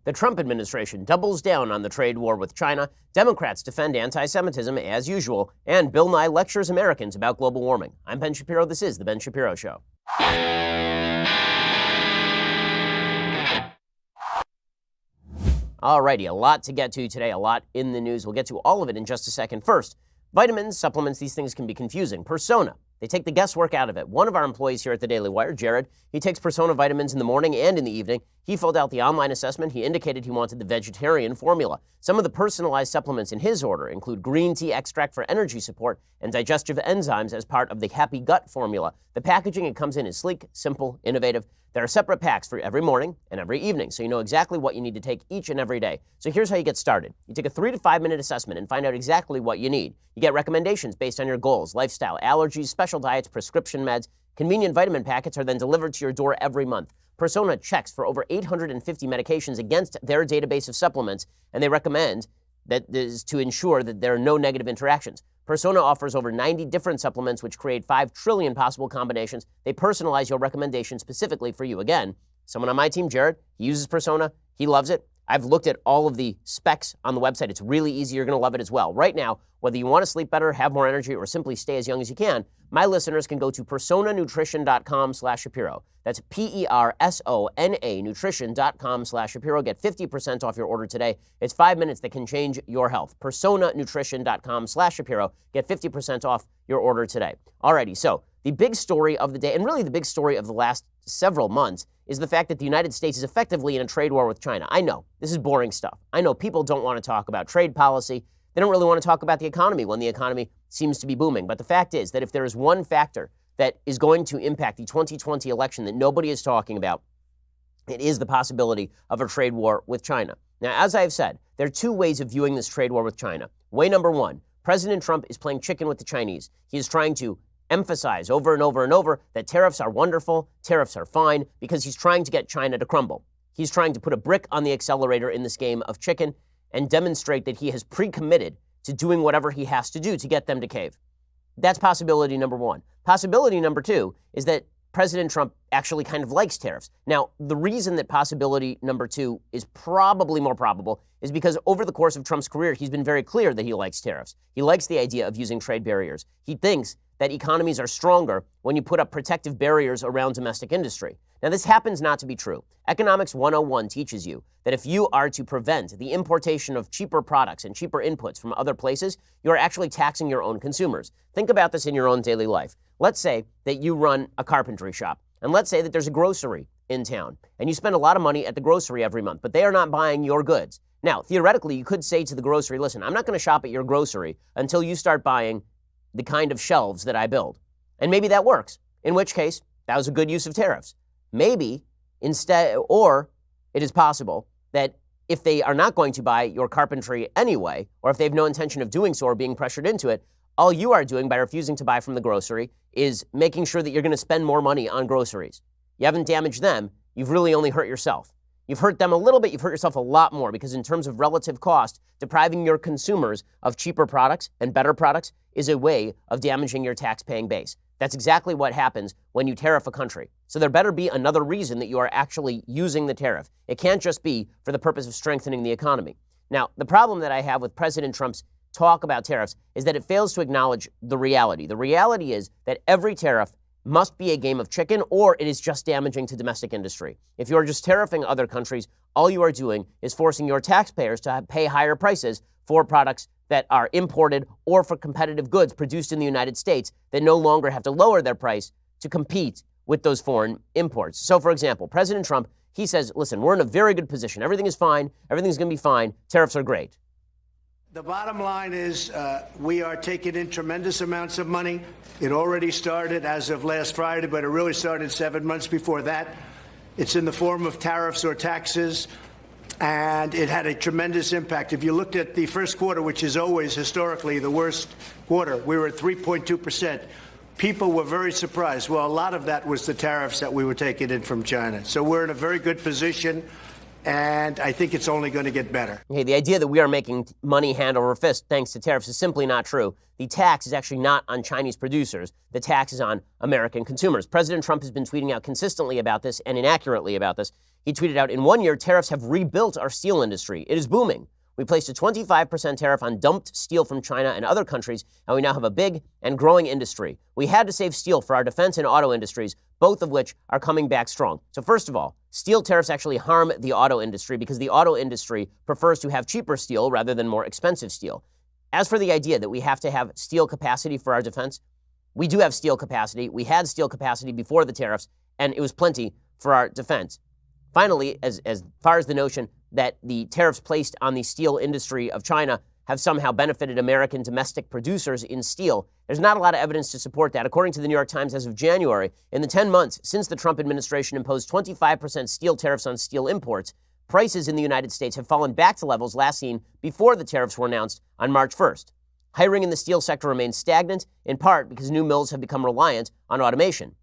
The Trump administration doubles down on the trade war with China. Democrats defend anti-Semitism as usual. And Bill Nye lectures Americans about global warming. I'm Ben Shapiro. This is The Ben Shapiro Show. Alrighty, a lot to get to today, a lot in the news. We'll get to all of it in just a second. First, vitamins, supplements, these things can be confusing. Persona, they take the guesswork out of it. One of our employees here at the Daily Wire, Jared, he takes Persona vitamins in the morning and in the evening. He filled out the online assessment. He indicated he wanted the vegetarian formula. Some of the personalized supplements in his order include green tea extract for energy support and digestive enzymes as part of the Happy Gut formula. The packaging it comes in is sleek, simple, innovative. There are separate packs for every morning and every evening, so you know exactly what you need to take each and every day. So here's how you get started. You take a 3 to 5 minute assessment and find out exactly what you need. You get recommendations based on your goals, lifestyle, allergies, special diets, prescription meds. Convenient vitamin packets are then delivered to your door every month. Persona checks for over 850 medications against their database of supplements, and they recommend that is to ensure that there are no negative interactions. Persona offers over 90 different supplements which create 5 trillion possible combinations. They personalize your recommendation specifically for you. Again, someone on my team, Jared, he uses Persona. He loves it. I've looked at all of the specs on the website. It's really easy. You're going to love it as well. Right now, whether you want to sleep better, have more energy, or simply stay as young as you can, my listeners can go to personanutrition.com/Shapiro. That's PERSONA nutrition.com/Shapiro. Get 50% off your order today. It's 5 minutes that can change your health. Personanutrition.com/Shapiro. Get 50% off your order today. Alrighty, so the big story of the day, and really the big story of the last several months, is the fact that the United States is effectively in a trade war with China. I know, this is boring stuff. I know people don't want to talk about trade policy. They don't really want to talk about the economy when the economy seems to be booming. But the fact is that if there is one factor that is going to impact the 2020 election that nobody is talking about, it is the possibility of a trade war with China. Now, as I've said, there are 2 ways of viewing this trade war with China. Way number 1, President Trump is playing chicken with the Chinese. He is trying to emphasize over and over and over that tariffs are wonderful, tariffs are fine, because he's trying to get China to crumble. He's trying to put a brick on the accelerator in this game of chicken and demonstrate that he has pre-committed to doing whatever he has to do to get them to cave. That's possibility number 1. Possibility number 2 is that President Trump actually kind of likes tariffs. Now, the reason that possibility number 2 is probably more probable is because over the course of Trump's career, he's been very clear that he likes tariffs. He likes the idea of using trade barriers. He thinks that economies are stronger when you put up protective barriers around domestic industry. Now, this happens not to be true. Economics 101 teaches you that if you are to prevent the importation of cheaper products and cheaper inputs from other places, you are actually taxing your own consumers. Think about this in your own daily life. Let's say that you run a carpentry shop, and let's say that there's a grocery in town, and you spend a lot of money at the grocery every month, but they are not buying your goods. Now, theoretically, you could say to the grocery, listen, I'm not going to shop at your grocery until you start buying the kind of shelves that I build. And maybe that works, in which case, that was a good use of tariffs. Maybe instead, or it is possible that if they are not going to buy your carpentry anyway, or if they have no intention of doing so or being pressured into it, all you are doing by refusing to buy from the grocery is making sure that you're going to spend more money on groceries. You haven't damaged them. You've really only hurt yourself. You've hurt them a little bit. You've hurt yourself a lot more because in terms of relative cost, depriving your consumers of cheaper products and better products is a way of damaging your tax-paying base. That's exactly what happens when you tariff a country. So there better be another reason that you are actually using the tariff. It can't just be for the purpose of strengthening the economy. Now, the problem that I have with President Trump's talk about tariffs is that it fails to acknowledge the reality. The reality is that every tariff must be a game of chicken, or it is just damaging to domestic industry. If you're just tariffing other countries, all you are doing is forcing your taxpayers to pay higher prices for products that are imported or for competitive goods produced in the United States that no longer have to lower their price to compete with those foreign imports. So, for example, President Trump, he says, listen, we're in a very good position. Everything is fine. Everything's going to be fine. Tariffs are great. The bottom line is we are taking in tremendous amounts of money. It already started as of last Friday, but it really started 7 months before that. It's in the form of tariffs or taxes, and it had a tremendous impact. If you looked at the first quarter, which is always historically the worst quarter, we were at 3.2%. People were very surprised. Well, a lot of that was the tariffs that we were taking in from China. So we're in a very good position. and I think it's only going to get better. Okay, the idea that we are making money hand over fist thanks to tariffs is simply not true. The tax is actually not on Chinese producers. The tax is on American consumers. President Trump has been tweeting out consistently about this and inaccurately about this. He tweeted out, in 1 year, tariffs have rebuilt our steel industry. It is booming. We placed a 25% tariff on dumped steel from China and other countries, and we now have a big and growing industry. We had to save steel for our defense and auto industries, both of which are coming back strong. So first of all, steel tariffs actually harm the auto industry because the auto industry prefers to have cheaper steel rather than more expensive steel. As for the idea that we have to have steel capacity for our defense, we do have steel capacity. We had steel capacity before the tariffs, and it was plenty for our defense. Finally, as far as the notion that the tariffs placed on the steel industry of China have somehow benefited American domestic producers in steel, there's not a lot of evidence to support that. According to the New York Times, as of January, in the 10 months since the Trump administration imposed 25% steel tariffs on steel imports, prices in the United States have fallen back to levels last seen before the tariffs were announced on March 1st. Hiring in the steel sector remains stagnant, in part because new mills have become reliant on automation.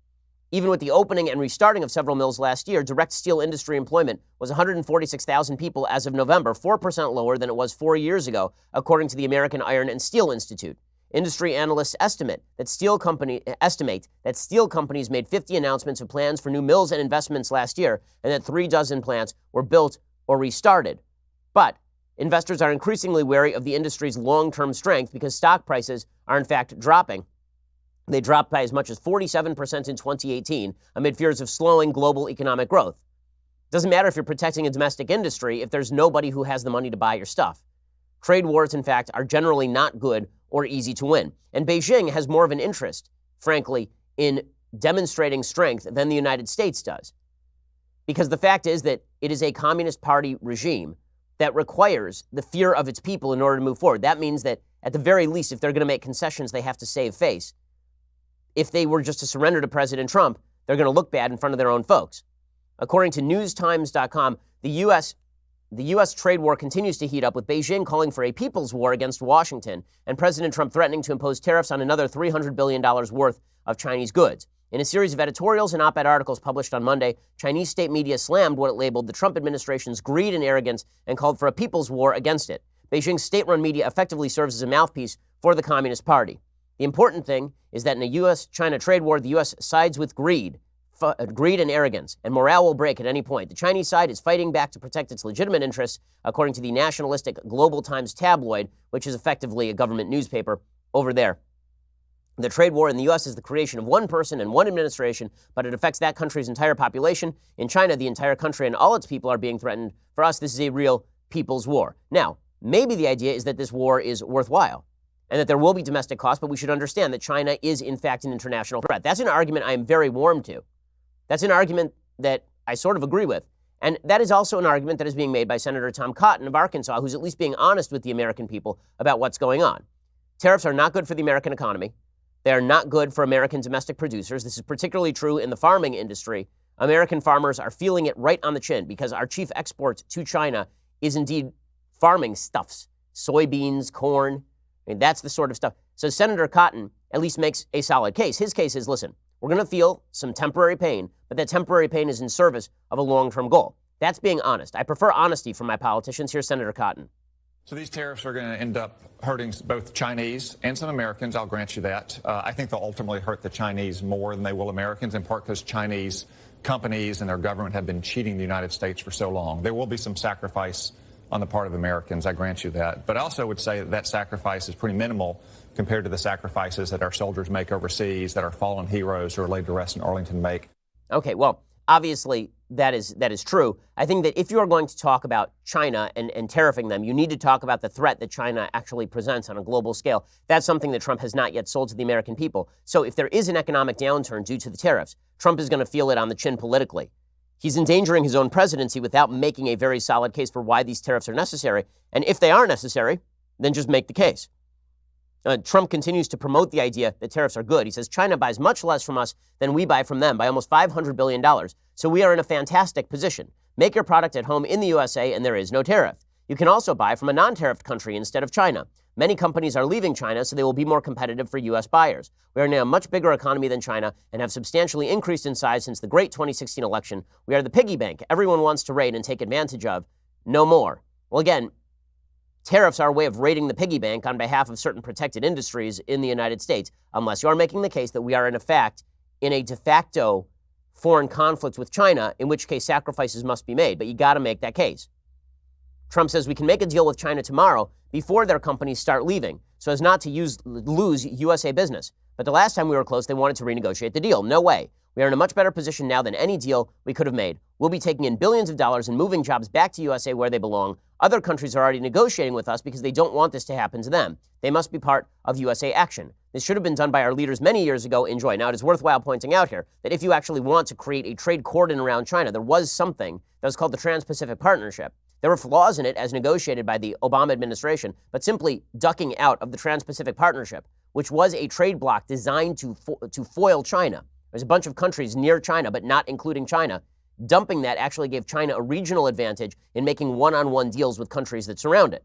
Even with the opening and restarting of several mills last year, direct steel industry employment was 146,000 people as of November, 4% lower than it was 4 years ago, according to the American Iron and Steel Institute. Industry analysts estimate that steel companies made 50 announcements of plans for new mills and investments last year, and that 36 plants were built or restarted. But investors are increasingly wary of the industry's long-term strength because stock prices are in fact dropping. They dropped by as much as 47% in 2018 amid fears of slowing global economic growth. It doesn't matter if you're protecting a domestic industry if there's nobody who has the money to buy your stuff. Trade wars, in fact, are generally not good or easy to win. And Beijing has more of an interest, frankly, in demonstrating strength than the United States does. Because the fact is that it is a Communist Party regime that requires the fear of its people in order to move forward. That means that, at the very least, if they're going to make concessions, they have to save face. If they were just to surrender to President Trump, they're going to look bad in front of their own folks. According to newstimes.com, the U.S. trade war continues to heat up, with Beijing calling for a people's war against Washington and President Trump threatening to impose tariffs on another $300 billion worth of Chinese goods. In a series of editorials and op-ed articles published on Monday, Chinese state media slammed what it labeled the Trump administration's greed and arrogance and called for a people's war against it. Beijing's state-run media effectively serves as a mouthpiece for the Communist Party. The important thing is that in a U.S.-China trade war, the U.S. sides with greed and arrogance, and morale will break at any point. The Chinese side is fighting back to protect its legitimate interests, according to the nationalistic Global Times tabloid, which is effectively a government newspaper over there. The trade war in the U.S. is the creation of one person and one administration, but it affects that country's entire population. In China, the entire country and all its people are being threatened. For us, this is a real people's war. Now, maybe the idea is that this war is worthwhile, and that there will be domestic costs, but we should understand that China is, in fact, an international threat. That's an argument I am very warm to. That's an argument that I sort of agree with. And that is also an argument that is being made by Senator Tom Cotton of Arkansas, who's at least being honest with the American people about what's going on. Tariffs are not good for the American economy. They are not good for American domestic producers. This is particularly true in the farming industry. American farmers are feeling it right on the chin because our chief export to China is indeed farming stuffs, soybeans, corn. I mean, that's the sort of stuff. So Senator Cotton at least makes a solid case. His case is, listen, we're going to feel some temporary pain, but that temporary pain is in service of a long-term goal. That's being honest. I prefer honesty from my politicians. Here's Senator Cotton. So these tariffs are going to end up hurting both Chinese and some Americans, I'll grant you that. I think they'll ultimately hurt the Chinese more than they will Americans, in part because Chinese companies and their government have been cheating the United States for so long. There will be some sacrifice on the part of Americans, I grant you that. But I also would say that sacrifice is pretty minimal compared to the sacrifices that our soldiers make overseas, that our fallen heroes who are laid to rest in Arlington make. Okay, well, obviously that is true. I think that if you are going to talk about China and tariffing them, you need to talk about the threat that China actually presents on a global scale. That's something that Trump has not yet sold to the American people. So if there is an economic downturn due to the tariffs, Trump is going to feel it on the chin politically. He's endangering his own presidency without making a very solid case for why these tariffs are necessary. And if they are necessary, then just make the case. Trump continues to promote the idea that tariffs are good. He says China buys much less from us than we buy from them, by almost $500 billion. So we are in a fantastic position. Make your product at home in the USA and there is no tariff. You can also buy from a non-tariffed country instead of China. Many companies are leaving China, so they will be more competitive for U.S. buyers. We are now a much bigger economy than China and have substantially increased in size since the great 2016 election. We are the piggy bank everyone wants to raid and take advantage of. No more. Well, again, tariffs are a way of raiding the piggy bank on behalf of certain protected industries in the United States, unless you are making the case that we are, in effect, in a de facto foreign conflict with China, in which case sacrifices must be made. But you got to make that case. Trump says we can make a deal with China tomorrow before their companies start leaving, so as not to lose USA business. But the last time we were close, they wanted to renegotiate the deal. No way. We are in a much better position now than any deal we could have made. We'll be taking in billions of dollars and moving jobs back to USA where they belong. Other countries are already negotiating with us because they don't want this to happen to them. They must be part of USA action. This should have been done by our leaders many years ago. Enjoy. Now, it is worthwhile pointing out here that if you actually want to create a trade cordon around China, there was something that was called the Trans-Pacific Partnership. There were flaws in it as negotiated by the Obama administration, but simply ducking out of the Trans-Pacific Partnership, which was a trade bloc designed to foil China. There's a bunch of countries near China, but not including China. Dumping that actually gave China a regional advantage in making one-on-one deals with countries that surround it.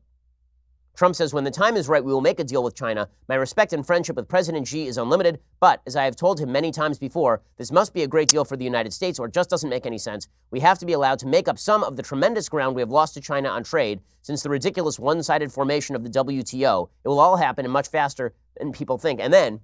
Trump says, when the time is right, we will make a deal with China. My respect and friendship with President Xi is unlimited, but as I have told him many times before, this must be a great deal for the United States or it just doesn't make any sense. We have to be allowed to make up some of the tremendous ground we have lost to China on trade since the ridiculous one-sided formation of the WTO. It will all happen and much faster than people think. And then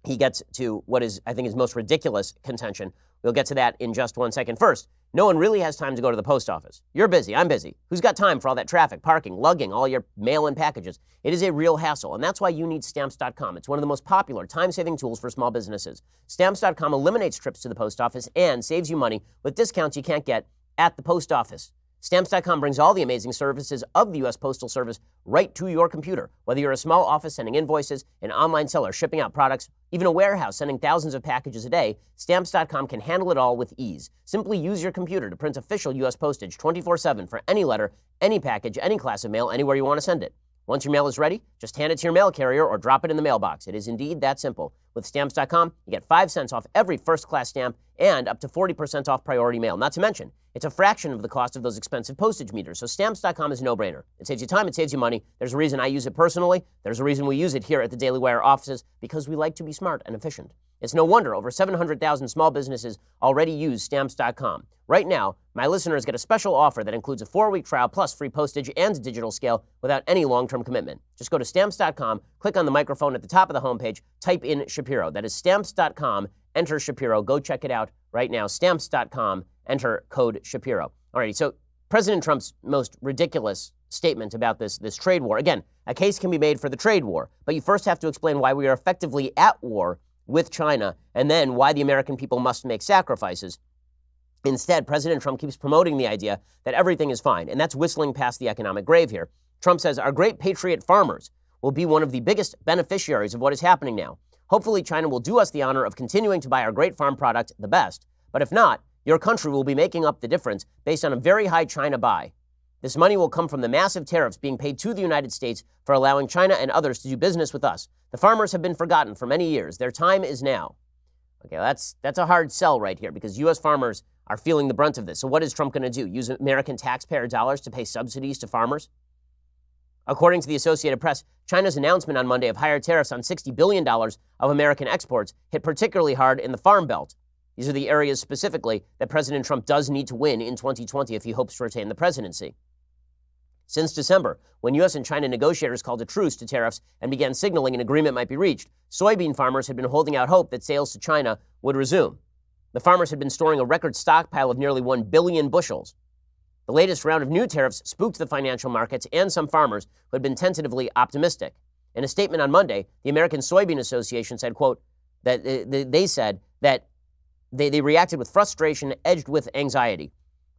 he gets to what is, I think, his most ridiculous contention. We'll get to that in just 1 second. First, no one really has time to go to the post office. You're busy. I'm busy. Who's got time for all that traffic, parking, lugging, all your mail-in packages? It is a real hassle, and that's why you need Stamps.com. It's one of the most popular time-saving tools for small businesses. Stamps.com eliminates trips to the post office and saves you money with discounts you can't get at the post office. Stamps.com brings all the amazing services of the U.S. Postal Service right to your computer. Whether you're a small office sending invoices, an online seller shipping out products, even a warehouse sending thousands of packages a day, Stamps.com can handle it all with ease. Simply use your computer to print official U.S. postage 24/7 for any letter, any package, any class of mail, anywhere you want to send it. Once your mail is ready, just hand it to your mail carrier or drop it in the mailbox. It is indeed that simple. With Stamps.com, you get 5 cents off every first-class stamp and up to 40% off priority mail. Not to mention, it's a fraction of the cost of those expensive postage meters, so Stamps.com is a no-brainer. It saves you time, it saves you money. There's a reason I use it personally. There's a reason we use it here at the Daily Wire offices, because we like to be smart and efficient. It's no wonder over 700,000 small businesses already use Stamps.com. Right now, my listeners get a special offer that includes a 4-week trial plus free postage and digital scale without any long-term commitment. Just go to Stamps.com, click on the microphone at the top of the homepage, type in Shapiro. That is Stamps.com, enter Shapiro. Go check it out right now. Stamps.com, enter code Shapiro. Alrighty, so President Trump's most ridiculous statement about this trade war. Again, a case can be made for the trade war, but you first have to explain why we are effectively at war with China, and then why the American people must make sacrifices. Instead, President Trump keeps promoting the idea that everything is fine, and that's whistling past the economic grave here. Trump says our great patriot farmers will be one of the biggest beneficiaries of what is happening now. Hopefully, China will do us the honor of continuing to buy our great farm product the best, but if not, your country will be making up the difference based on a very high China buy. This money will come from the massive tariffs being paid to the United States for allowing China and others to do business with us. The farmers have been forgotten for many years. Their time is now. Okay, that's a hard sell right here, because U.S. farmers are feeling the brunt of this. So what is Trump going to do? Use American taxpayer dollars to pay subsidies to farmers? According to the Associated Press, China's announcement on Monday of higher tariffs on $60 billion of American exports hit particularly hard in the Farm Belt. These are the areas specifically that President Trump does need to win in 2020 if he hopes to retain the presidency. Since December, when U.S. and China negotiators called a truce to tariffs and began signaling an agreement might be reached, soybean farmers had been holding out hope that sales to China would resume. The farmers had been storing a record stockpile of nearly 1 billion bushels. The latest round of new tariffs spooked the financial markets and some farmers who had been tentatively optimistic. In a statement on Monday, the American Soybean Association said, quote, that they said that they reacted with frustration edged with anxiety.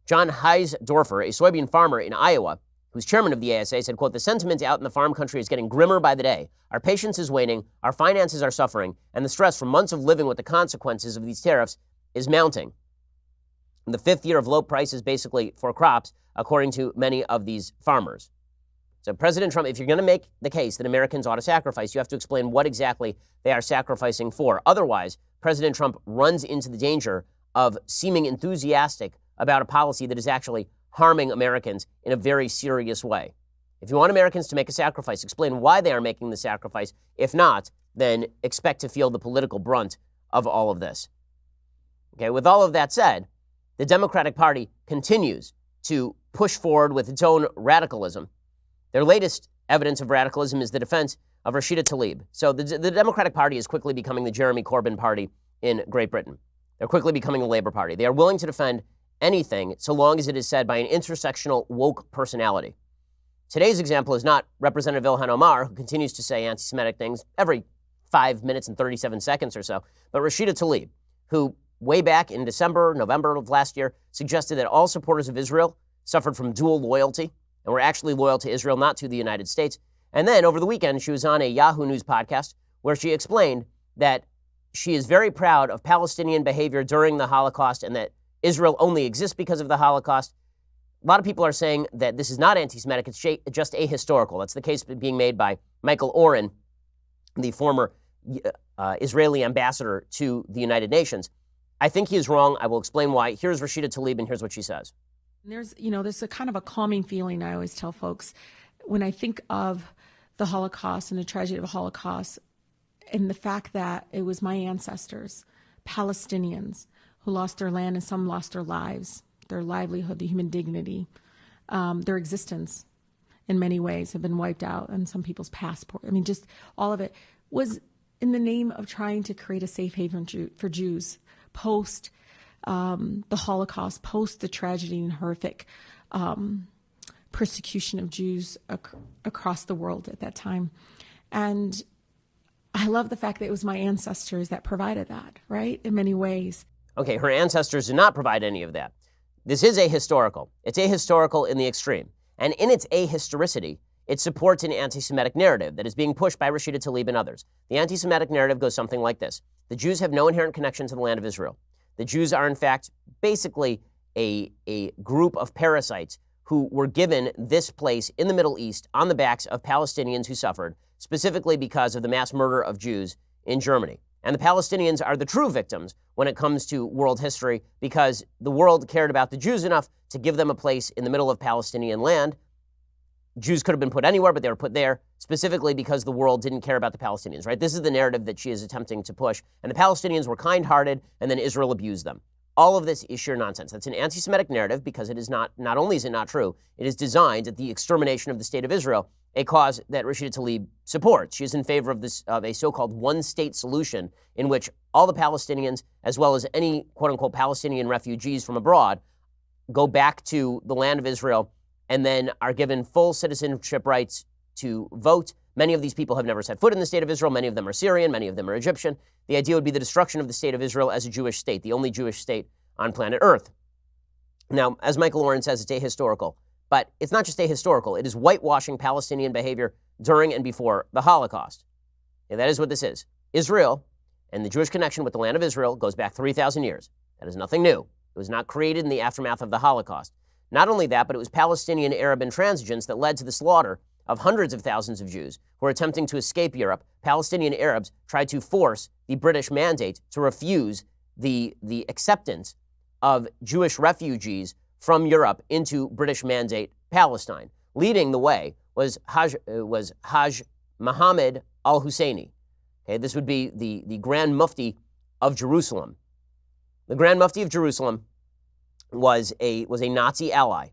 John Heisdorfer, a soybean farmer in Iowa, who's chairman of the ASA, said, quote, the sentiment out in the farm country is getting grimmer by the day. Our patience is waning, our finances are suffering, and the stress from months of living with the consequences of these tariffs is mounting. The 5th year of low prices, basically, for crops, according to many of these farmers. So President Trump, if you're going to make the case that Americans ought to sacrifice, you have to explain what exactly they are sacrificing for. Otherwise, President Trump runs into the danger of seeming enthusiastic about a policy that is actually harming Americans in a very serious way. If you want Americans to make a sacrifice, explain why they are making the sacrifice. If not, then expect to feel the political brunt of all of this. Okay, with all of that said, the Democratic Party continues to push forward with its own radicalism. Their latest evidence of radicalism is the defense of Rashida Tlaib. So the Democratic Party is quickly becoming the Jeremy Corbyn party in Great Britain. They're quickly becoming the Labour Party. They are willing to defend anything so long as it is said by an intersectional woke personality. Today's example is not Representative Ilhan Omar, who continues to say anti-Semitic things every 5 minutes and 37 seconds or so, but Rashida Tlaib, who way back in November of last year, suggested that all supporters of Israel suffered from dual loyalty and were actually loyal to Israel, not to the United States. And then over the weekend, she was on a Yahoo News podcast where she explained that she is very proud of Palestinian behavior during the Holocaust and that Israel only exists because of the Holocaust. A lot of people are saying that this is not anti-Semitic, it's just ahistorical. That's the case being made by Michael Oren, the former Israeli ambassador to the United Nations. I think he is wrong. I will explain why. Here's Rashida Tlaib, and here's what she says. There's a kind of a calming feeling I always tell folks when I think of the Holocaust and the tragedy of the Holocaust and the fact that it was my ancestors, Palestinians, who lost their land and some lost their lives, their livelihood, the human dignity, their existence in many ways have been wiped out, and some people's passport. I mean, just all of it was in the name of trying to create a safe haven for Jews post the Holocaust, post the tragedy and horrific persecution of Jews across the world at that time. And I love the fact that it was my ancestors that provided that, right, in many ways. Okay, her ancestors did not provide any of that. This is ahistorical. It's ahistorical in the extreme. And in its ahistoricity, it supports an anti-Semitic narrative that is being pushed by Rashida Tlaib and others. The anti-Semitic narrative goes something like this. The Jews have no inherent connection to the land of Israel. The Jews are, in fact, basically a group of parasites who were given this place in the Middle East on the backs of Palestinians who suffered, specifically because of the mass murder of Jews in Germany. And the Palestinians are the true victims when it comes to world history because the world cared about the Jews enough to give them a place in the middle of Palestinian land. Jews could have been put anywhere, but they were put there specifically because the world didn't care about the Palestinians, right? This is the narrative that she is attempting to push. And the Palestinians were kind-hearted, and then Israel abused them. All of this is sheer nonsense. That's an anti-Semitic narrative because it is not only is it not true, it is designed at the extermination of the state of Israel, a cause that Rashida Tlaib supports. She is in favor of a so-called one-state solution in which all the Palestinians, as well as any quote-unquote Palestinian refugees from abroad, go back to the land of Israel and then are given full citizenship rights to vote. Many of these people have never set foot in the state of Israel. Many of them are Syrian. Many of them are Egyptian. The idea would be the destruction of the state of Israel as a Jewish state, the only Jewish state on planet Earth. Now, as Michael Oren says, it's ahistorical. But it's not just ahistorical. It is whitewashing Palestinian behavior during and before the Holocaust. And that is what this is. Israel and the Jewish connection with the land of Israel goes back 3,000 years. That is nothing new. It was not created in the aftermath of the Holocaust. Not only that, but it was Palestinian, Arab, and intransigence that led to the slaughter of hundreds of thousands of Jews who were attempting to escape Europe. Palestinian Arabs tried to force the British mandate to refuse the acceptance of Jewish refugees from Europe into British mandate Palestine. Leading the way was Hajj Muhammad al-Husseini. Okay, this would be the Grand Mufti of Jerusalem. The Grand Mufti of Jerusalem was a Nazi ally.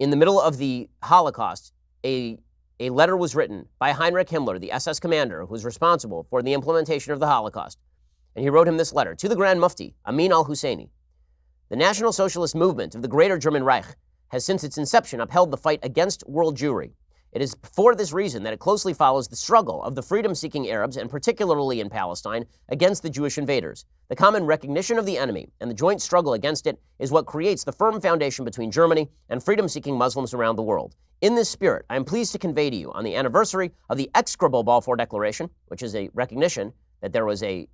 In the middle of the Holocaust, a letter was written by Heinrich Himmler, the SS commander who was responsible for the implementation of the Holocaust. And he wrote him this letter: to the Grand Mufti, Amin al-Husseini. The National Socialist movement of the Greater German Reich has since its inception upheld the fight against world Jewry. It is for this reason that it closely follows the struggle of the freedom-seeking Arabs, and particularly in Palestine, against the Jewish invaders. The common recognition of the enemy and the joint struggle against it is what creates the firm foundation between Germany and freedom-seeking Muslims around the world. In this spirit, I am pleased to convey to you, on the anniversary of the execrable Balfour Declaration, which is a recognition that there was a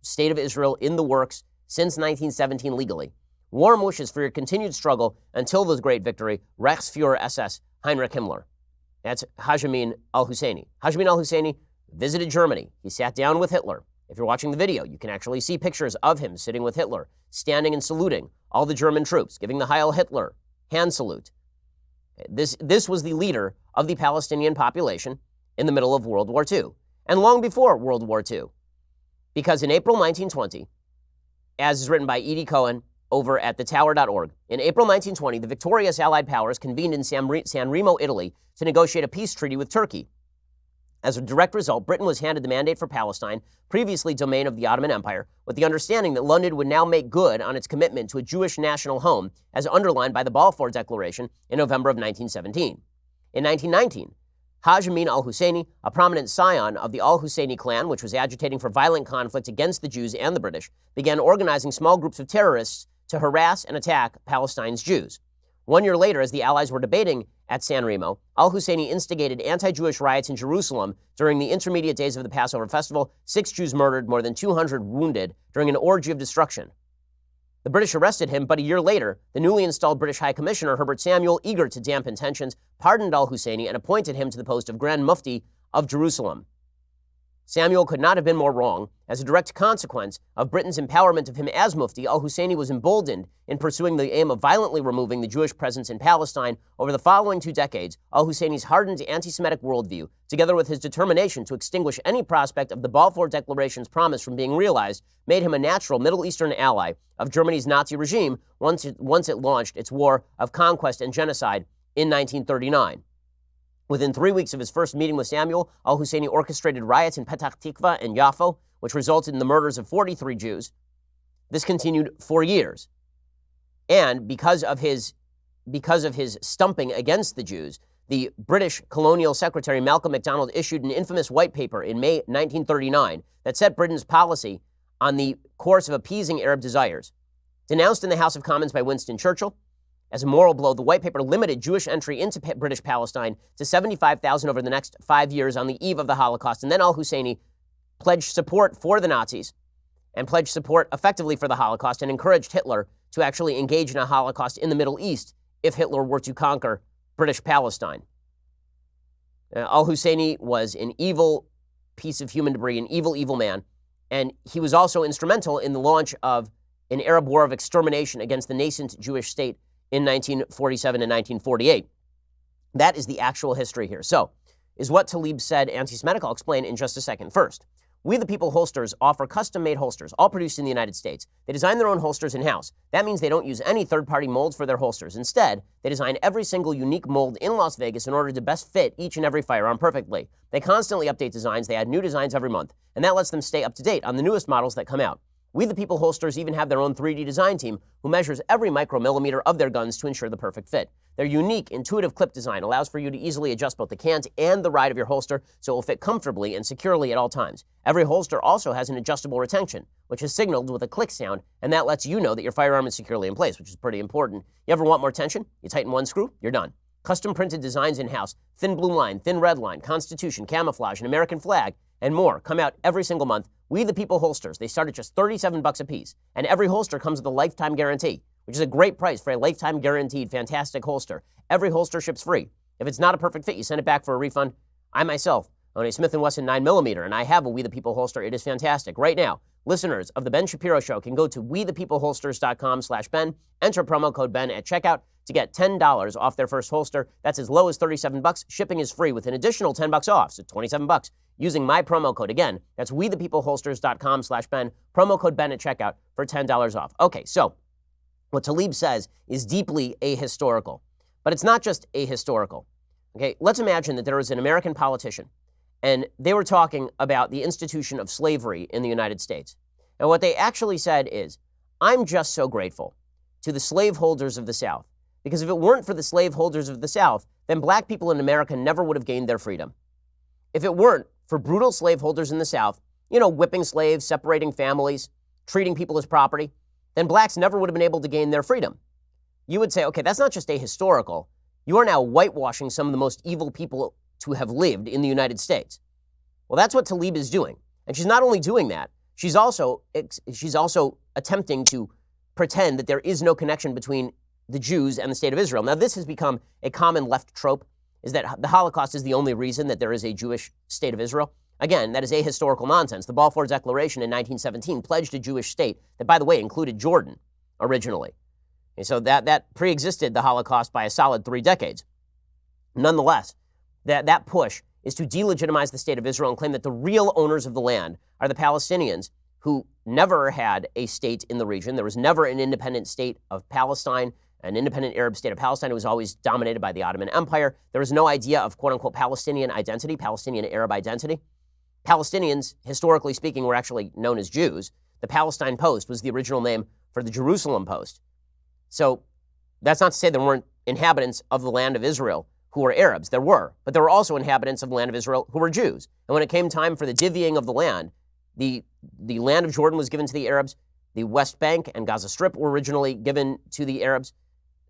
state of Israel in the works since 1917 legally, warm wishes for your continued struggle until the great victory, Reichsfuhrer SS Heinrich Himmler. That's Hajj Amin al-Husseini. Hajj Amin al-Husseini visited Germany. He sat down with Hitler. If you're watching the video, you can actually see pictures of him sitting with Hitler, standing and saluting all the German troops, giving the Heil Hitler hand salute. This was the leader of the Palestinian population in the middle of World War II and long before World War II. Because in April 1920, as is written by Edie Cohen over at thetower.org, in April 1920, the victorious Allied powers convened in San Remo, Italy, to negotiate a peace treaty with Turkey. As a direct result, Britain was handed the mandate for Palestine, previously domain of the Ottoman Empire, with the understanding that London would now make good on its commitment to a Jewish national home, as underlined by the Balfour Declaration in November of 1917. In 1919, Haj Amin al-Husseini, a prominent scion of the al-Husseini clan, which was agitating for violent conflict against the Jews and the British, began organizing small groups of terrorists to harass and attack Palestine's Jews. 1 year later, as the Allies were debating at San Remo, al-Husseini instigated anti-Jewish riots in Jerusalem during the intermediate days of the Passover festival, 6 Jews murdered, more than 200 wounded during an orgy of destruction. The British arrested him, but a year later, the newly installed British High Commissioner Herbert Samuel, eager to dampen tensions, pardoned al-Husseini and appointed him to the post of Grand Mufti of Jerusalem. Samuel could not have been more wrong. As a direct consequence of Britain's empowerment of him as Mufti, al-Husseini was emboldened in pursuing the aim of violently removing the Jewish presence in Palestine. Over the following 2 decades, al-Husseini's hardened anti-Semitic worldview, together with his determination to extinguish any prospect of the Balfour Declaration's promise from being realized, made him a natural Middle Eastern ally of Germany's Nazi regime once it launched its war of conquest and genocide in 1939. Within 3 weeks of his first meeting with Samuel, al-Husseini orchestrated riots in Petah Tikva and Yaffo, which resulted in the murders of 43 Jews. This continued for years. And because of his stumping against the Jews, the British colonial secretary Malcolm MacDonald issued an infamous white paper in May 1939 that set Britain's policy on the course of appeasing Arab desires. Denounced in the House of Commons by Winston Churchill, as a moral blow, the white paper limited Jewish entry into British Palestine to 75,000 over the next 5 years on the eve of the Holocaust. And then al-Husseini pledged support for the Nazis and pledged support effectively for the Holocaust and encouraged Hitler to actually engage in a Holocaust in the Middle East if Hitler were to conquer British Palestine. Al-Husseini was an evil piece of human debris, an evil, evil man. And he was also instrumental in the launch of an Arab war of extermination against the nascent Jewish state in 1947 and 1948. That is the actual history here. So, is what Tlaib said anti-Semitic? I'll explain in just a second. First, We the People holsters offer custom-made holsters, all produced in the United States. They design their own holsters in-house. That means they don't use any third-party molds for their holsters. Instead, they design every single unique mold in Las Vegas in order to best fit each and every firearm perfectly. They constantly update designs. They add new designs every month, and that lets them stay up to date on the newest models that come out. We the People holsters even have their own 3D design team who measures every micromillimeter of their guns to ensure the perfect fit. Their unique, intuitive clip design allows for you to easily adjust both the cant and the ride of your holster so it will fit comfortably and securely at all times. Every holster also has an adjustable retention, which is signaled with a click sound, and that lets you know that your firearm is securely in place, which is pretty important. You ever want more tension? You tighten one screw, you're done. Custom printed designs in-house, thin blue line, thin red line, Constitution, camouflage, an American flag, and more come out every single month. We the People holsters, they start at just $37 a piece, and every holster comes with a lifetime guarantee, which is a great price for a lifetime guaranteed fantastic holster. Every holster ships free. If it's not a perfect fit, you send it back for a refund. I myself own a Smith & Wesson 9mm, and I have a We the People holster. It is fantastic. Right now, listeners of The Ben Shapiro Show can go to wethepeopleholsters.com/Ben, enter promo code Ben at checkout to get $10 off their first holster. That's as low as $37. Shipping is free with an additional $10 off, so $27 using my promo code. Again, that's wethepeopleholsters.com/Ben, promo code Ben at checkout for $10 off. Okay, so what Tlaib says is deeply ahistorical, but it's not just ahistorical. Okay, let's imagine that there was an American politician and they were talking about the institution of slavery in the United States. And what they actually said is, I'm just so grateful to the slaveholders of the South, because if it weren't for the slaveholders of the South, then black people in America never would have gained their freedom. If it weren't for brutal slaveholders in the South, whipping slaves, separating families, treating people as property, then blacks never would have been able to gain their freedom. You would say, okay, that's not just ahistorical. You are now whitewashing some of the most evil people to have lived in the United States. Well, that's what Tlaib is doing. And she's not only doing that, she's also attempting to pretend that there is no connection between the Jews and the state of Israel. Now, this has become a common left trope, is that the Holocaust is the only reason that there is a Jewish state of Israel. Again, that is ahistorical nonsense. The Balfour Declaration in 1917 pledged a Jewish state that, by the way, included Jordan originally. And so that pre-existed the Holocaust by a solid 3 decades. Nonetheless, that push is to delegitimize the state of Israel and claim that the real owners of the land are the Palestinians, who never had a state in the region. There was never an independent state of Palestine, an independent Arab state of Palestine. It was always dominated by the Ottoman Empire. There was no idea of quote-unquote Palestinian identity, Palestinian Arab identity. Palestinians, historically speaking, were actually known as Jews. The Palestine Post was the original name for the Jerusalem Post. So that's not to say there weren't inhabitants of the land of Israel who were Arabs. There were, but there were also inhabitants of the land of Israel who were Jews. And when it came time for the divvying of the land land of Jordan was given to the Arabs. The West Bank and Gaza Strip were originally given to the Arabs.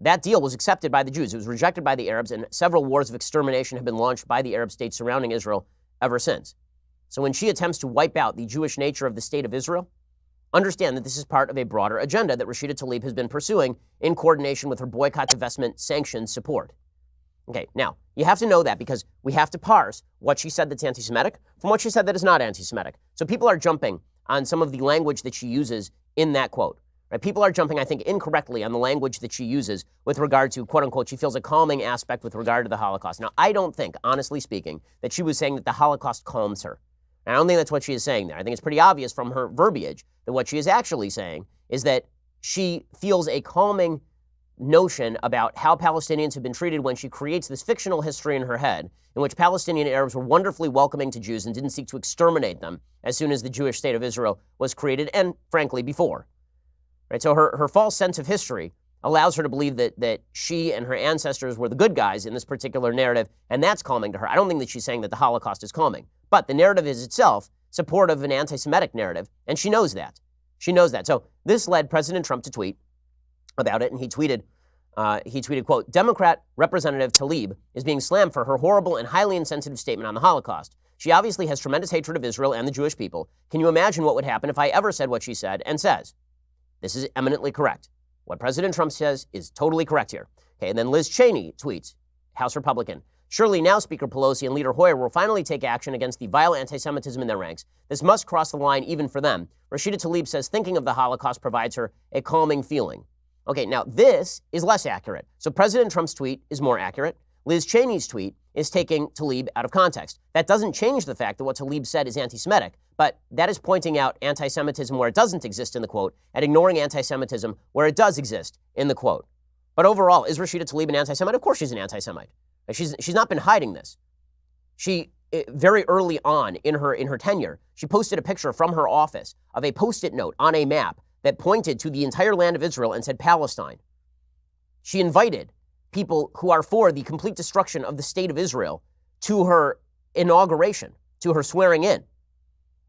That deal was accepted by the Jews. It was rejected by the Arabs, and several wars of extermination have been launched by the Arab states surrounding Israel ever since. So when she attempts to wipe out the Jewish nature of the state of Israel, understand that this is part of a broader agenda that Rashida Tlaib has been pursuing in coordination with her boycott, divestment, sanctions support. Okay, now, you have to know that because we have to parse what she said that's anti-Semitic from what she said that is not anti-Semitic. So people are jumping on some of the language that she uses in that quote. Right? People are jumping, I think, incorrectly on the language that she uses with regard to, quote unquote, she feels a calming aspect with regard to the Holocaust. Now, I don't think, honestly speaking, that she was saying that the Holocaust calms her. And I don't think that's what she is saying there. I think it's pretty obvious from her verbiage that what she is actually saying is that she feels a calming notion about how Palestinians have been treated when she creates this fictional history in her head in which Palestinian Arabs were wonderfully welcoming to Jews and didn't seek to exterminate them as soon as the Jewish state of Israel was created, and frankly, before. Right? So her false sense of history allows her to believe that she and her ancestors were the good guys in this particular narrative, and that's calming to her. I don't think that she's saying that the Holocaust is calming, but the narrative is itself supportive of an anti-Semitic narrative, and she knows that. She knows that. So this led President Trump to tweet about it, and he tweeted, quote, Democrat Representative Tlaib is being slammed for her horrible and highly insensitive statement on the Holocaust. She obviously has tremendous hatred of Israel and the Jewish people. Can you imagine what would happen if I ever said what she said and says? This is eminently correct. What President Trump says is totally correct here. Okay, and then Liz Cheney tweets, House Republican, surely now Speaker Pelosi and Leader Hoyer will finally take action against the vile anti-Semitism in their ranks. This must cross the line even for them. Rashida Tlaib says thinking of the Holocaust provides her a calming feeling. Okay, now this is less accurate. So President Trump's tweet is more accurate. Liz Cheney's tweet is taking Tlaib out of context. That doesn't change the fact that what Tlaib said is anti-Semitic, but that is pointing out anti-Semitism where it doesn't exist in the quote and ignoring anti-Semitism where it does exist in the quote. But overall, is Rashida Tlaib an anti-Semite? Of course she's an anti-Semite. She's not been hiding this. She, very early on in her tenure, she posted a picture from her office of a Post-it note on a map that pointed to the entire land of Israel and said Palestine. She invited people who are for the complete destruction of the state of Israel to her inauguration, to her swearing in.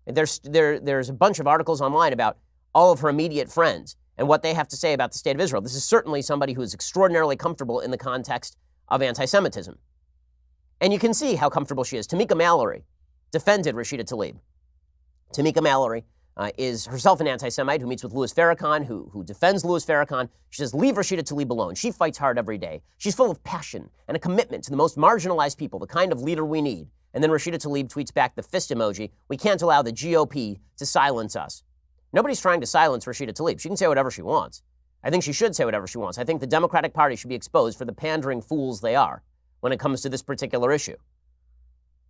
There's a bunch of articles online about all of her immediate friends and what they have to say about the state of Israel. This is certainly somebody who is extraordinarily comfortable in the context of anti-Semitism. And you can see how comfortable she is. Tamika Mallory defended Rashida Tlaib. Tamika Mallory is herself an anti-Semite who meets with Louis Farrakhan, who defends Louis Farrakhan. She says, leave Rashida Tlaib alone. She fights hard every day. She's full of passion and a commitment to the most marginalized people, the kind of leader we need. And then Rashida Tlaib tweets back the fist emoji, we can't allow the GOP to silence us. Nobody's trying to silence Rashida Tlaib. She can say whatever she wants. I think she should say whatever she wants. I think the Democratic Party should be exposed for the pandering fools they are when it comes to this particular issue.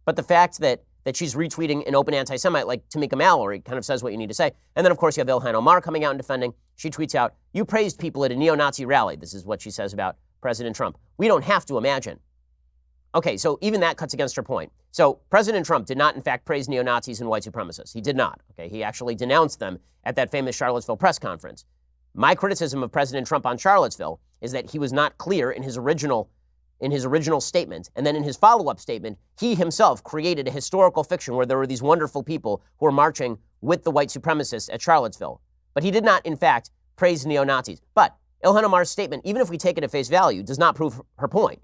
But the fact that she's retweeting an open anti-Semite like Tamika Mallory kind of says what you need to say. And then, of course, you have Ilhan Omar coming out and defending. She tweets out, you praised people at a neo-Nazi rally. This is what she says about President Trump. We don't have to imagine. Okay, so even that cuts against her point. So President Trump did not, in fact, praise neo-Nazis and white supremacists. He did not. Okay, he actually denounced them at that famous Charlottesville press conference. My criticism of President Trump on Charlottesville is that he was not clear in his original statement. And then in his follow-up statement, he himself created a historical fiction where there were these wonderful people who were marching with the white supremacists at Charlottesville. But he did not, in fact, praise neo-Nazis. But Ilhan Omar's statement, even if we take it at face value, does not prove her point.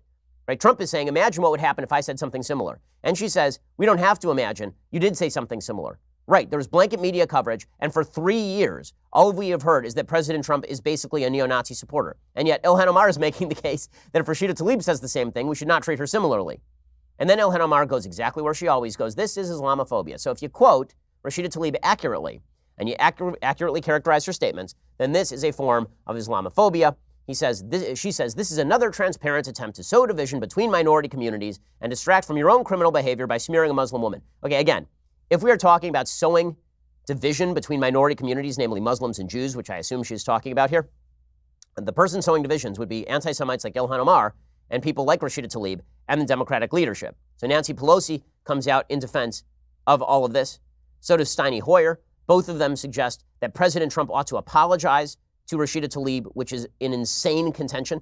Right? Trump is saying, imagine what would happen if I said something similar. And she says, we don't have to imagine. You did say something similar. Right, there was blanket media coverage, and for 3 years, all we have heard is that President Trump is basically a neo-Nazi supporter. And yet Ilhan Omar is making the case that if Rashida Tlaib says the same thing, we should not treat her similarly. And then Ilhan Omar goes exactly where she always goes. This is Islamophobia. So if you quote Rashida Tlaib accurately, and you accurately characterize her statements, then this is a form of Islamophobia. She says, this is another transparent attempt to sow division between minority communities and distract from your own criminal behavior by smearing a Muslim woman. Okay, again, if we are talking about sowing division between minority communities, namely Muslims and Jews, which I assume she's talking about here, the person sowing divisions would be anti-Semites like Ilhan Omar and people like Rashida Tlaib and the Democratic leadership. So Nancy Pelosi comes out in defense of all of this. So does Steny Hoyer. Both of them suggest that President Trump ought to apologize to Rashida Tlaib, which is an insane contention.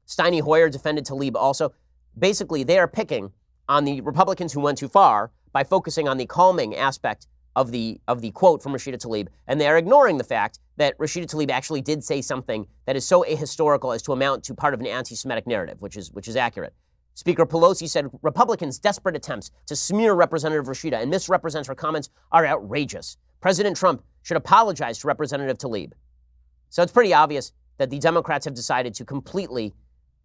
Steny Hoyer defended Tlaib also. Basically, they are picking on the Republicans who went too far by focusing on the calming aspect of the quote from Rashida Tlaib, and they are ignoring the fact that Rashida Tlaib actually did say something that is so ahistorical as to amount to part of an anti-Semitic narrative, which is accurate. Speaker Pelosi said Republicans' desperate attempts to smear Representative Rashida and misrepresent her comments are outrageous. President Trump should apologize to Representative Tlaib. So it's pretty obvious that the Democrats have decided to completely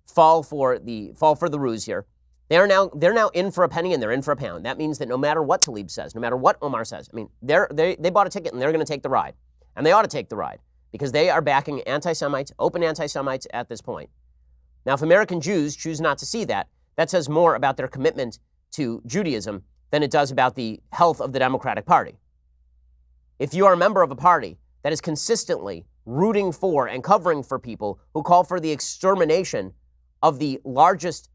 fall for the ruse here. They're now in for a penny and they're in for a pound. That means that no matter what Tlaib says, no matter what Omar says, I mean, they bought a ticket and they're going to take the ride. And they ought to take the ride because they are backing anti-Semites, open anti-Semites at this point. Now, if American Jews choose not to see that, that says more about their commitment to Judaism than it does about the health of the Democratic Party. If you are a member of a party that is consistently rooting for and covering for people who call for the extermination of the largest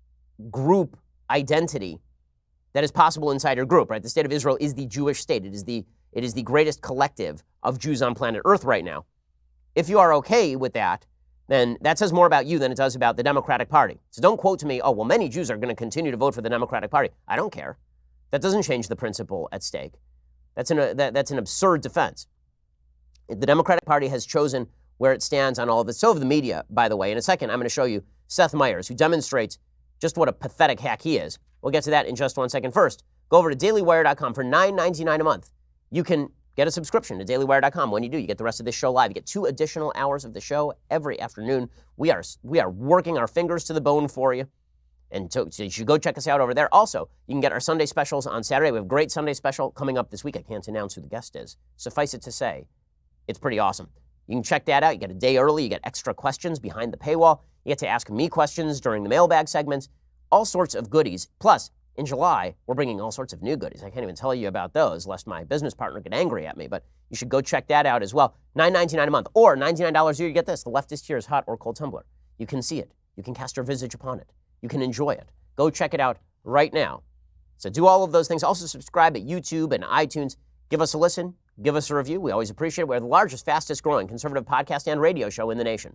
group identity that is possible inside your group, right? The state of Israel is the Jewish state. It is the greatest collective of Jews on planet Earth right now. If you are okay with that, then that says more about you than it does about the Democratic Party. So don't quote to me, oh, well, many Jews are going to continue to vote for the Democratic Party. I don't care. That doesn't change the principle at stake. That's an absurd defense. The Democratic Party has chosen where it stands on all of this. So have the media, by the way. In a second, I'm going to show you Seth Meyers, who demonstrates just what a pathetic hack he is. We'll get to that in just 1 second. First, go over to dailywire.com for $9.99 a month. You can get a subscription to dailywire.com. When you do, you get the rest of this show live. You get 2 additional hours of the show every afternoon. We are working our fingers to the bone for you. And so you should go check us out over there. Also, you can get our Sunday specials on Saturday. We have a great Sunday special coming up this week. I can't announce who the guest is. Suffice it to say, it's pretty awesome. You can check that out. You get a day early. You get extra questions behind the paywall. You get to ask me questions during the mailbag segments. All sorts of goodies. Plus, in July, we're bringing all sorts of new goodies. I can't even tell you about those, lest my business partner get angry at me. But you should go check that out as well. $9.99 a month. Or $99 a year, you get this. The Leftist Tears hot or cold tumbler. You can see it. You can cast your visage upon it. You can enjoy it. Go check it out right now. So do all of those things. Also subscribe at YouTube and iTunes. Give us a listen. Give us a review. We always appreciate it. We're the largest, fastest growing conservative podcast and radio show in the nation.